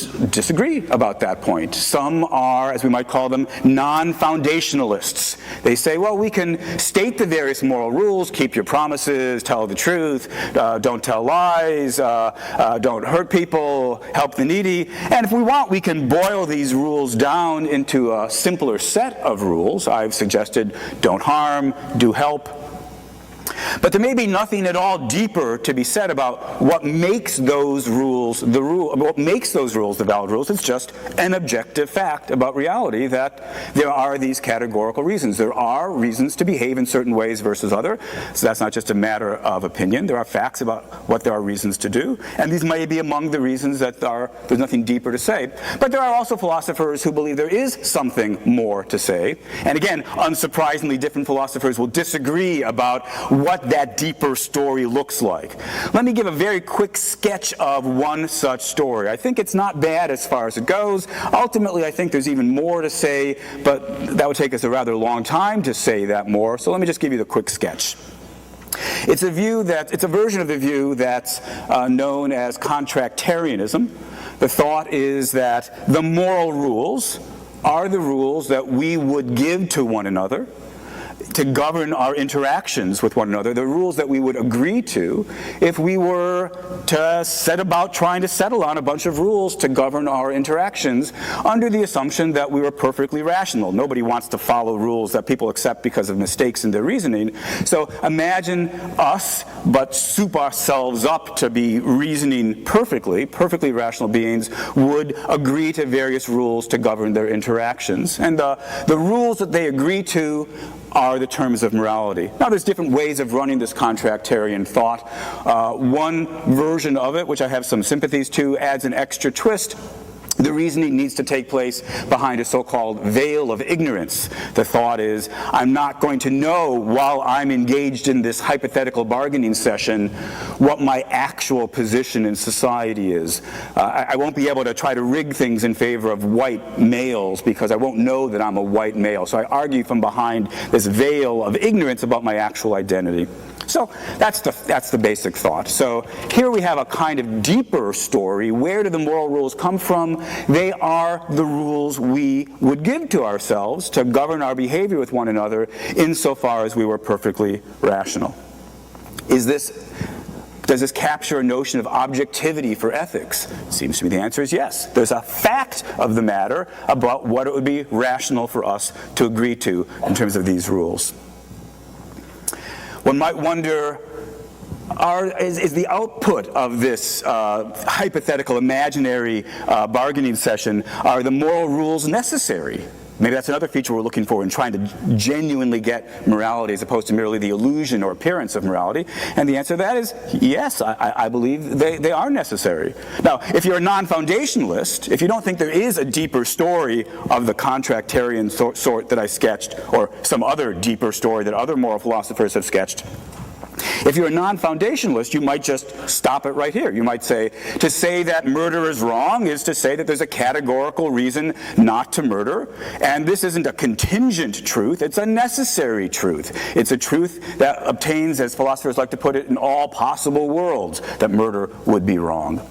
disagree about that point. Some are, as we might call them, non-foundationalists. They say, well, we can state the various moral rules, keep your promises, tell the truth, don't tell lies, don't hurt people, help the needy, and if we want, we can boil these rules down into a simpler set of rules. I've suggested don't harm, do help. But there may be nothing at all deeper to be said about what makes those rules the valid rules. It's just an objective fact about reality that there are these categorical reasons. There are reasons to behave in certain ways versus other. So that's not just a matter of opinion. There are facts about what there are reasons to do. And these may be among the reasons that there's nothing deeper to say. But there are also philosophers who believe there is something more to say. And again, unsurprisingly, different philosophers will disagree about what that deeper story looks like. Let me give a very quick sketch of one such story. I think it's not bad as far as it goes. Ultimately, I think there's even more to say, but that would take us a rather long time to say that more, so let me just give you the quick sketch. It's a version of the view that's known as contractarianism. The thought is that the moral rules are the rules that we would give to one another to govern our interactions with one another, the rules that we would agree to if we were to set about trying to settle on a bunch of rules to govern our interactions under the assumption that we were perfectly rational. Nobody wants to follow rules that people accept because of mistakes in their reasoning. So imagine us, but soup ourselves up to be reasoning perfectly rational beings would agree to various rules to govern their interactions. And the rules that they agree to are the terms of morality. Now, there's different ways of running this contractarian thought. One version of it, which I have some sympathies to, adds an extra twist. The reasoning needs to take place behind a so-called veil of ignorance. The thought is, I'm not going to know while I'm engaged in this hypothetical bargaining session what my actual position in society is. I won't be able to try to rig things in favor of white males because I won't know that I'm a white male. So I argue from behind this veil of ignorance about my actual identity. So that's the basic thought. So here we have a kind of deeper story. Where do the moral rules come from? They are the rules we would give to ourselves to govern our behavior with one another insofar as we were perfectly rational. Does this capture a notion of objectivity for ethics? Seems to me the answer is yes. There's a fact of the matter about what it would be rational for us to agree to in terms of these rules. One might wonder, is the output of this hypothetical, imaginary bargaining session, are the moral rules necessary? Maybe that's another feature we're looking for in trying to genuinely get morality as opposed to merely the illusion or appearance of morality. And the answer to that is yes, I believe they are necessary. Now, if you're a non-foundationalist, if you don't think there is a deeper story of the contractarian sort that I sketched, or some other deeper story that other moral philosophers have sketched, if you're a non-foundationalist, you might just stop it right here. You might say, to say that murder is wrong is to say that there's a categorical reason not to murder, and this isn't a contingent truth, it's a necessary truth. It's a truth that obtains, as philosophers like to put it, in all possible worlds, that murder would be wrong.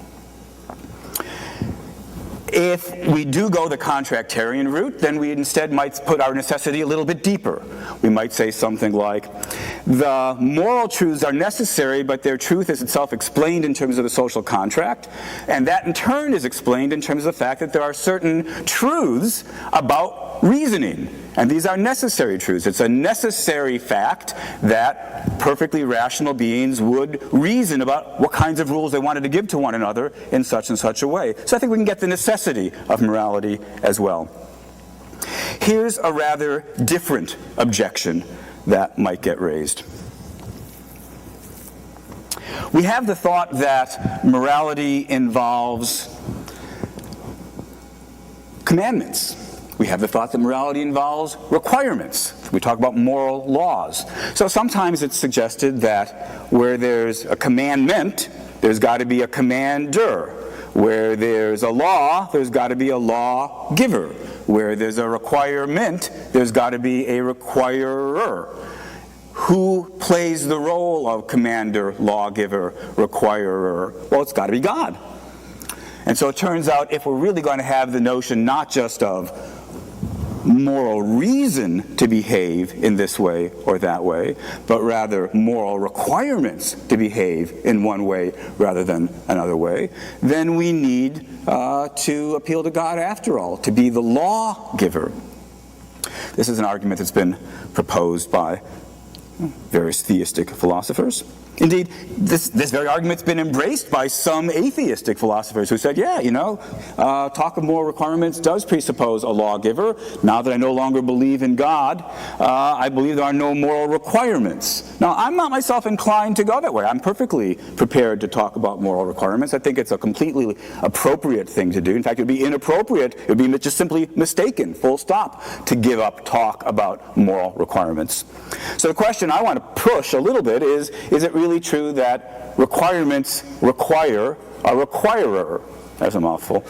If we do go the contractarian route, then we instead might put our necessity a little bit deeper. We might say something like, the moral truths are necessary, but their truth is itself explained in terms of the social contract, and that in turn is explained in terms of the fact that there are certain truths about reasoning, and these are necessary truths. It's a necessary fact that perfectly rational beings would reason about what kinds of rules they wanted to give to one another in such and such a way. So I think we can get the necessity of morality as well. Here's a rather different objection that might get raised. We have the thought that morality involves commandments. We have the thought that morality involves requirements. We talk about moral laws. So sometimes it's suggested that where there's a commandment, there's got to be a commander. Where there's a law, there's got to be a lawgiver. Where there's a requirement, there's got to be a requirer. Who plays the role of commander, lawgiver, requirer? Well, it's got to be God. And so it turns out if we're really going to have the notion not just of moral reason to behave in this way or that way, but rather moral requirements to behave in one way rather than another way, then we need to appeal to God after all, to be the lawgiver. This is an argument that's been proposed by various theistic philosophers. Indeed, this very argument's been embraced by some atheistic philosophers who said, yeah, talk of moral requirements does presuppose a lawgiver. Now that I no longer believe in God, I believe there are no moral requirements. Now, I'm not myself inclined to go that way. I'm perfectly prepared to talk about moral requirements. I think it's a completely appropriate thing to do. In fact, it would be inappropriate, it would be just simply mistaken, full stop, to give up talk about moral requirements. So the question I want to push a little bit is it really true that requirements require a requirer? That's a mouthful.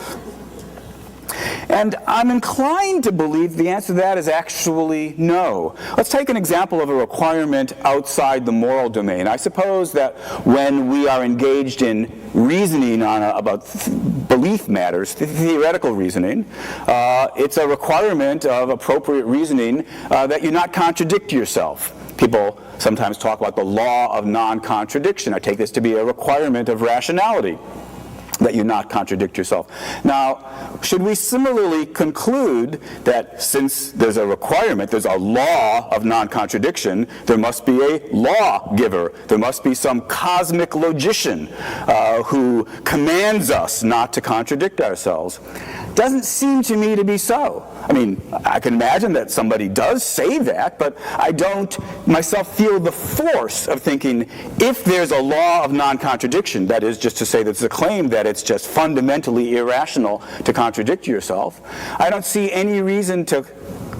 And I'm inclined to believe the answer to that is actually no. Let's take an example of a requirement outside the moral domain. I suppose that when we are engaged in reasoning about belief matters, theoretical reasoning, it's a requirement of appropriate reasoning that you not contradict yourself. People sometimes talk about the law of non-contradiction. I take this to be a requirement of rationality, that you not contradict yourself. Now, should we similarly conclude that since there's a requirement, there's a law of non-contradiction, there must be a lawgiver, there must be some cosmic logician who commands us not to contradict ourselves? Doesn't seem to me to be so. I mean, I can imagine that somebody does say that, but I don't myself feel the force of thinking if there's a law of non-contradiction, that is just to say that it's a claim that it's just fundamentally irrational to contradict yourself, I don't see any reason to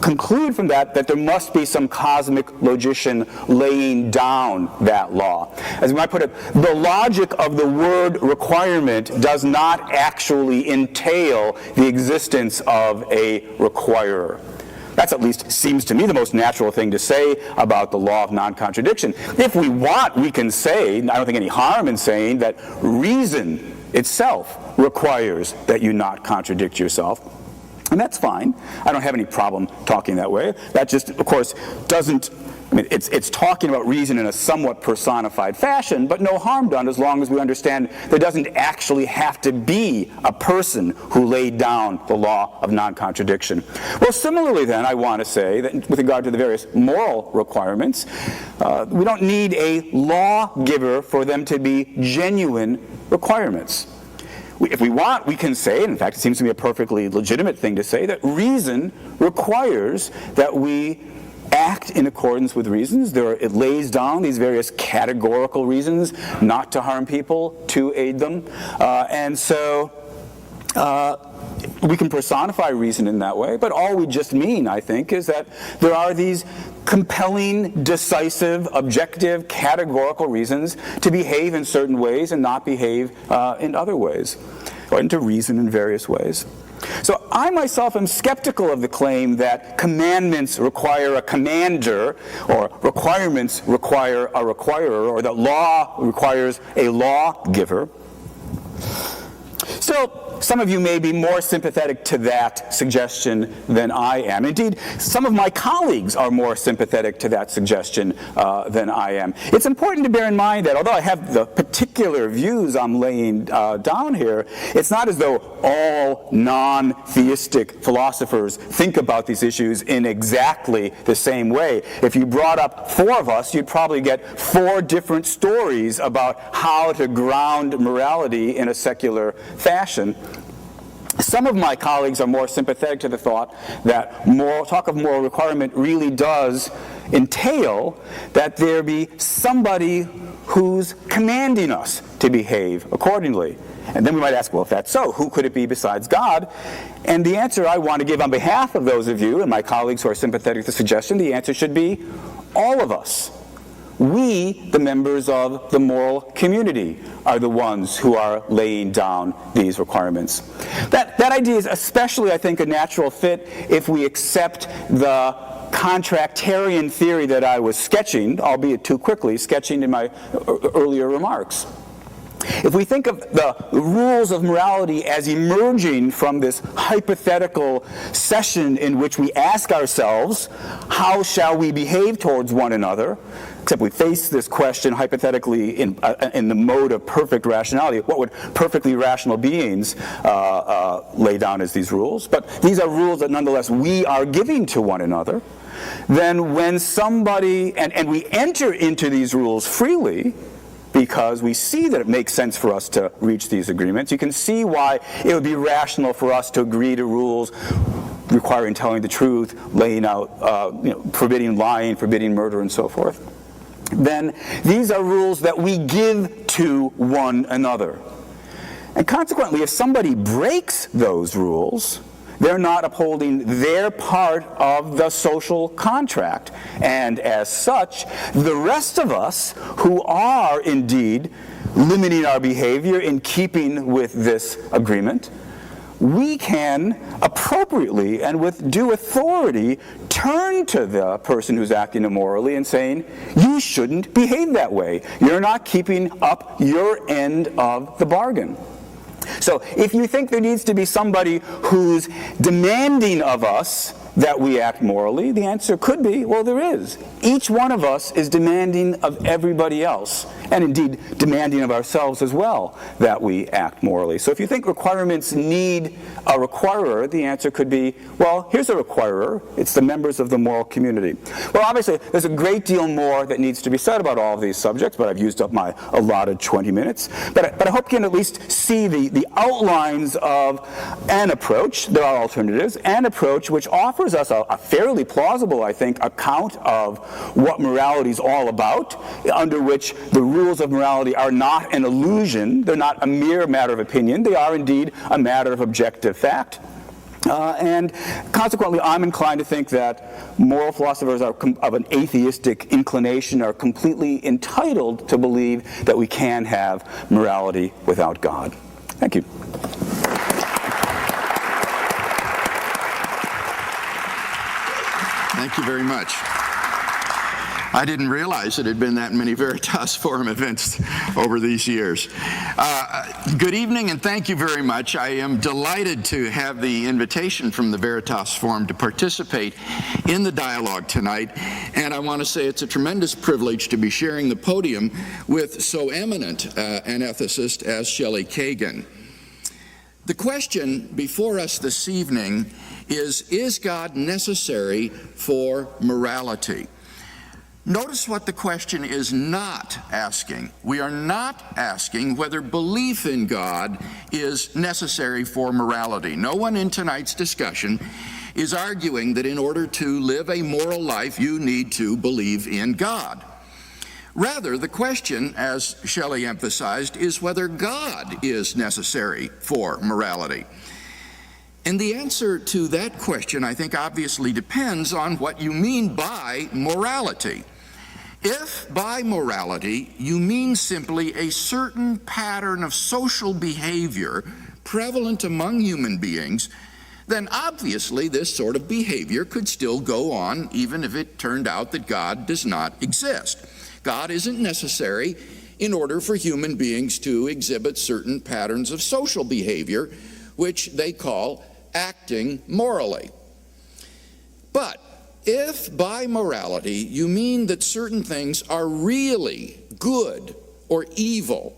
conclude from that there must be some cosmic logician laying down that law. As we might put it, the logic of the word requirement does not actually entail the existence of a requirer. That's at least seems to me the most natural thing to say about the law of non-contradiction. If we want, we can say, I don't think any harm in saying that reason itself requires that you not contradict yourself. And that's fine. I don't have any problem talking that way. That just, of course, doesn't, I mean, it's talking about reason in a somewhat personified fashion, but no harm done as long as we understand there doesn't actually have to be a person who laid down the law of non-contradiction. Well, similarly then, I want to say that with regard to the various moral requirements, we don't need a lawgiver for them to be genuine requirements. If we want, we can say, and in fact it seems to be a perfectly legitimate thing to say, that reason requires that we act in accordance with reasons. It lays down these various categorical reasons not to harm people, to aid them. And so we can personify reason in that way, but all we just mean, I think, is that there are these compelling, decisive, objective, categorical reasons to behave in certain ways and not behave in other ways, or to reason in various ways. So I myself am skeptical of the claim that commandments require a commander, or requirements require a requirer, or that law requires a lawgiver. Still, some of you may be more sympathetic to that suggestion than I am. Indeed, some of my colleagues are more sympathetic to that suggestion than I am. It's important to bear in mind that although I have the particular views I'm laying down here, it's not as though all non-theistic philosophers think about these issues in exactly the same way. If you brought up four of us, you'd probably get four different stories about how to ground morality in a secular fashion. Some of my colleagues are more sympathetic to the thought that talk of moral requirement really does entail that there be somebody who's commanding us to behave accordingly. And then we might ask, well, if that's so, who could it be besides God? And the answer I want to give on behalf of those of you and my colleagues who are sympathetic to the suggestion, the answer should be all of us. We, the members of the moral community, are the ones who are laying down these requirements. That idea is especially, I think, a natural fit if we accept the contractarian theory that I was sketching, albeit too quickly, sketching in my earlier remarks. If we think of the rules of morality as emerging from this hypothetical session in which we ask ourselves, how shall we behave towards one another? Except we face this question hypothetically in the mode of perfect rationality. What would perfectly rational beings lay down as these rules? But these are rules that nonetheless we are giving to one another. Then when somebody, and we enter into these rules freely, because we see that it makes sense for us to reach these agreements. You can see why it would be rational for us to agree to rules requiring telling the truth, laying out, forbidding lying, forbidding murder, and so forth. Then these are rules that we give to one another. And consequently, if somebody breaks those rules, they're not upholding their part of the social contract. And as such, the rest of us who are indeed limiting our behavior in keeping with this agreement, we can appropriately and with due authority turn to the person who's acting immorally and saying, you shouldn't behave that way. You're not keeping up your end of the bargain. So if you think there needs to be somebody who's demanding of us that we act morally, the answer could be, well, there is. Each one of us is demanding of everybody else, and indeed demanding of ourselves as well, that we act morally. So if you think requirements need a requirer, the answer could be, well, here's a requirer. It's the members of the moral community. Well, obviously, there's a great deal more that needs to be said about all of these subjects, but I've used up my allotted 20 minutes. But I hope you can at least see the outlines of an approach. There are alternatives. An approach which offers us a fairly plausible, I think, account of what morality is all about, under which the rules of morality are not an illusion. They're not a mere matter of opinion. They are indeed a matter of objective fact. And consequently, I'm inclined to think that moral philosophers of an atheistic inclination are completely entitled to believe that we can have morality without God. Thank you. Thank you very much. I didn't realize it had been that many Veritas Forum events over these years. Good evening, and thank you very much. I am delighted to have the invitation from the Veritas Forum to participate in the dialogue tonight, and I want to say it's a tremendous privilege to be sharing the podium with so eminent an ethicist as Shelly Kagan. The question before us this evening is God necessary for morality? Notice what the question is not asking. We are not asking whether belief in God is necessary for morality. No one in tonight's discussion is arguing that in order to live a moral life, you need to believe in God. Rather, the question, as Shelly emphasized, is whether God is necessary for morality. And the answer to that question, I think, obviously depends on what you mean by morality. If by morality you mean simply a certain pattern of social behavior prevalent among human beings, then obviously this sort of behavior could still go on even if it turned out that God does not exist. God isn't necessary in order for human beings to exhibit certain patterns of social behavior, which they call acting morally. But if by morality you mean that certain things are really good or evil,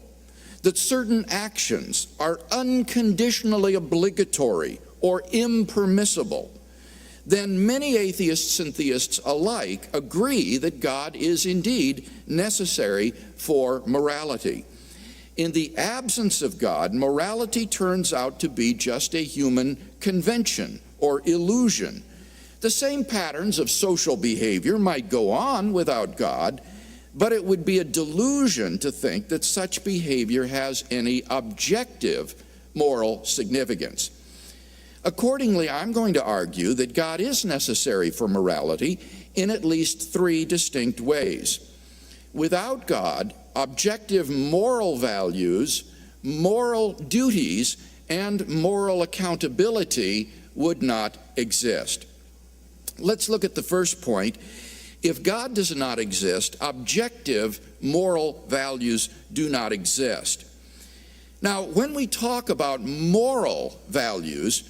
that certain actions are unconditionally obligatory or impermissible, then many atheists and theists alike agree that God is indeed necessary for morality. In the absence of God, morality turns out to be just a human convention or illusion. The same patterns of social behavior might go on without God, but it would be a delusion to think that such behavior has any objective moral significance. Accordingly, I'm going to argue that God is necessary for morality in at least three distinct ways. Without God, objective moral values, moral duties, and moral accountability would not exist. Let's look at the first point. If God does not exist, objective moral values do not exist. Now, when we talk about moral values,